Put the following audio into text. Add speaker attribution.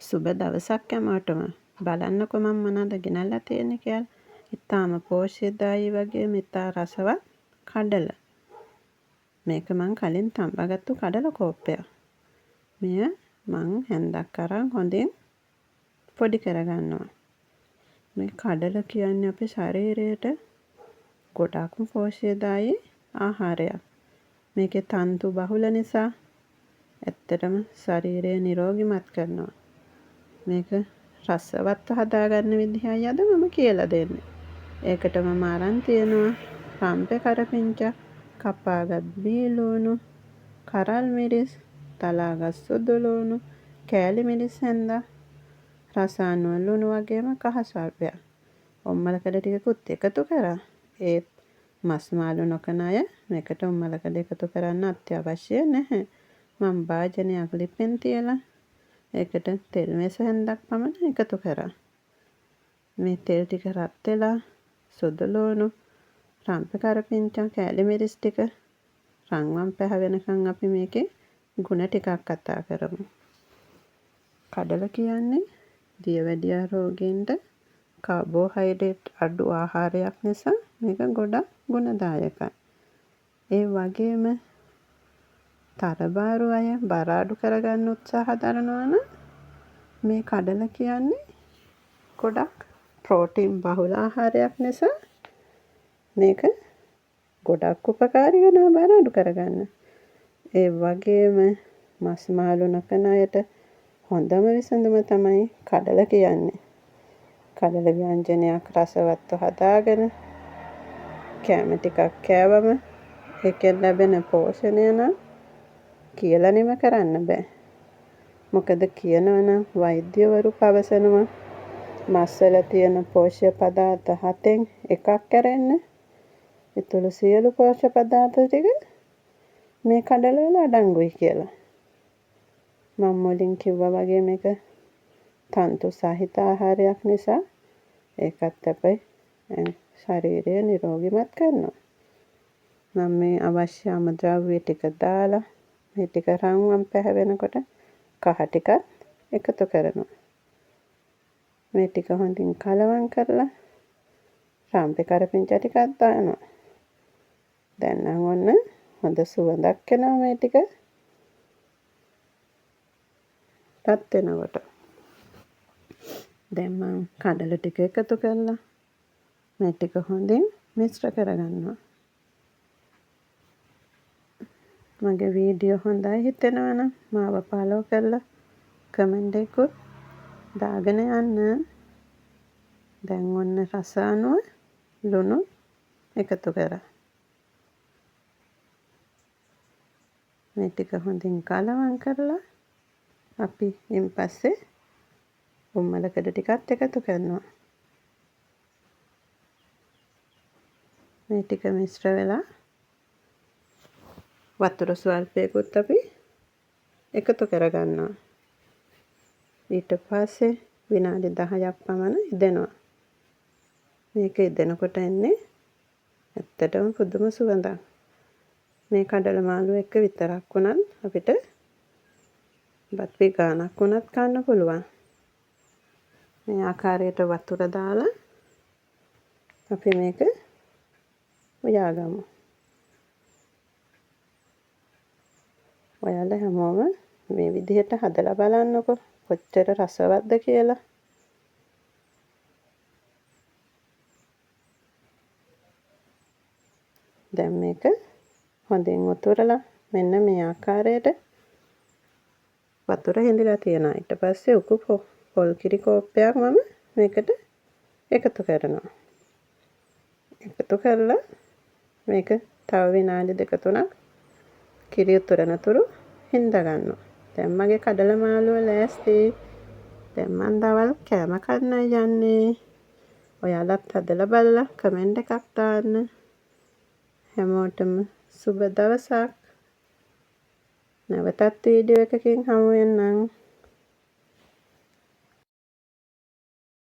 Speaker 1: සුබ දවසක් හැමෝටම. බලන්නකො මම මොනවද ගෙනල්ලා තියෙන්නේ කියලා. ඉතාම පෝෂ්‍යදායී වගේම ඉතා රසවත් කඩල. මේක මං කලින් තඹගත්තු කඩල කෝප්පයක්. මෙය මං හැන්දක් අරන් හොඳින් පොඩි කරගන්නවා. මේ කඩල කියන්නේ අපේ ශරීරයට ගොඩක්ම පෝෂ්‍යදායී ආහාරයක්. මේකේ තන්තු බහුල නිසා ඇත්තටම ශරීරය නිරෝගිමත් කරනවා. මේක රසවත් හදාගන්න විදිහයි අද මම කියලා දෙන්නේ. ඒකට මම අරන් තියනවා රම්පේ කරපිංචා, කපාගත් බීලුණු, කරල් මිරිස්, තලාගත් සුදු ලුණු, කෑලි මිරිස් හැන්දා, රස අනුව ලුණු වගේම කහ ස්වල්පයක්. ඔම්මලකඩ ටිකකුත් එකතු කරා. ඒත් මස් මාළු නොකන අය මේකට ඔම්මලකඩ එකතු කරන්න අත්‍යවශ්‍ය නැහැ. මම භාජනයක් ලිපෙන් තියලා ඒකට තෙල් මේස හැන්දක් පමණ එකතු කරා. මේ තෙල් ටික රත් වෙලා සුදු ලුණු, රම්පේ කරපිංචා, කෑලි මිරිස් ටික රන්වන් පැහැවෙනකන් අපි මේකේ ගුණ ටිකක් කතා කරමු. කඩල කියන්නේ දියවැඩියා රෝගීන්ට කාබෝහයිඩ්‍රේට් අඩු ආහාරයක් නිසා මේක ගොඩක් ගුණදායකයි. ඒ වගේම තරබාරු අය බර අඩු කරගන්න උත්සාහ දරනවා නම් මේ කඩල කියන්නේ ගොඩක් ප්‍රෝටීන් බහුල ආහාරයක් නිසා මේක ගොඩක් උපකාරී වෙනවා බර අඩු කරගන්න. ඒ වගේම මස් මාළු නොකන අයට හොඳම විසඳුම තමයි කඩල කියන්නේ. කඩල ව්‍යංජනයක් රසවත්ව හදාගෙන කෑම ටිකක් කෑවම ඒකෙන් ලැබෙන පෝෂණය නම් කියලා නිම කරන්න බෑ. මොකද කියනවනම් වෛද්‍යවරු පවසනවා මස්වල තියෙන පෝෂ්‍ය පදාර්ථ 7න් එකක් කැරෙන්න ඉතුරු සියලු පෝෂ්‍ය පදාර්ථ ටික මේ කඩල වල අඩංගුයි කියලා. මම මුලින් කිව්වා වගේ මේක තන්තු සහිත ආහාරයක් නිසා ඒකත් අපේ ශරීරය නිරෝගිමත් කරනවා. මම මේ අවශ්‍ය අමුද්‍රව්‍ය ටික දාලා මේ ටික රන්වන් පැහැවෙනකොට කහ ටිකත් එකතු කරනවා. මේ ටික හොඳින් කලවම් කරලා රම්පේ කරපිංචා ටිකක් දානවා. දැන් නම් ඔන්න හොඳ සුවඳක් එනවා මේ ටික රත් වෙනකොට. දැන් මම කඩල ටික එකතු කරලා මේ ටික හොඳින් මිශ්‍ර කරගන්නවා. මගේ වීඩියෝ හොඳයි හිතෙනවා නම් මාව ෆලෝ කරලා කමෙන්ට් එකකුත් දාගෙන යන්න. දැන් ඔන්න රස අනුව ලුණු එකතු කරා. මේ ටික හොඳින් කලවම් කරලා අපි ඉන් පස්සේ උම්මලකඩ ටිකත් එකතු කරනවා. මේ ටික මිශ්‍ර වෙලා වතුර ස්වල්පයකුත් අපි එකතු කරගන්නවා. ඊට පස්සේ විනාඩි 10ක් පමණ ඉදෙනවා. මේක ඉදෙනකොට එන්නේ ඇත්තටම පුදුම සුවඳක්. මේ කඩල මාළු එක විතරක් වුණත් අපිට බත් පිඟානක් වුණත් කන්න පුළුවන්. මේ ආකාරයට වතුර දාලා අපි මේක උයාගමු. ඔයාලා හැමෝම මේ විදිහට හදලා බලන්නකො කොච්චර රසවත්ද කියලා. දැන් මේක හොඳින් උතුරලා මෙන්න මේ ආකාරයට වතුර හිඳිලා තියෙනවා. ඊට පස්සේ උකු පොල් කිරි කෝප්පයක් මම මේකට එකතු කරනවා. එකතු කරලා මේක තව විනාඩි 2-3ක් කිරි උතුරනතුරු හිඳ ගන්නවා. දැන් මගේ කඩල මාළුව ලෑස්ති. දැන් මම දවල් කෑම කන්නයි යන්නේ. ඔයාලත් හදලා බලලා කමෙන්ට් එකක් දාන්න. හැමෝටම සුබ දවසක්. නැවතත් වීඩියෝ එකකින් හමු වෙන්නම්.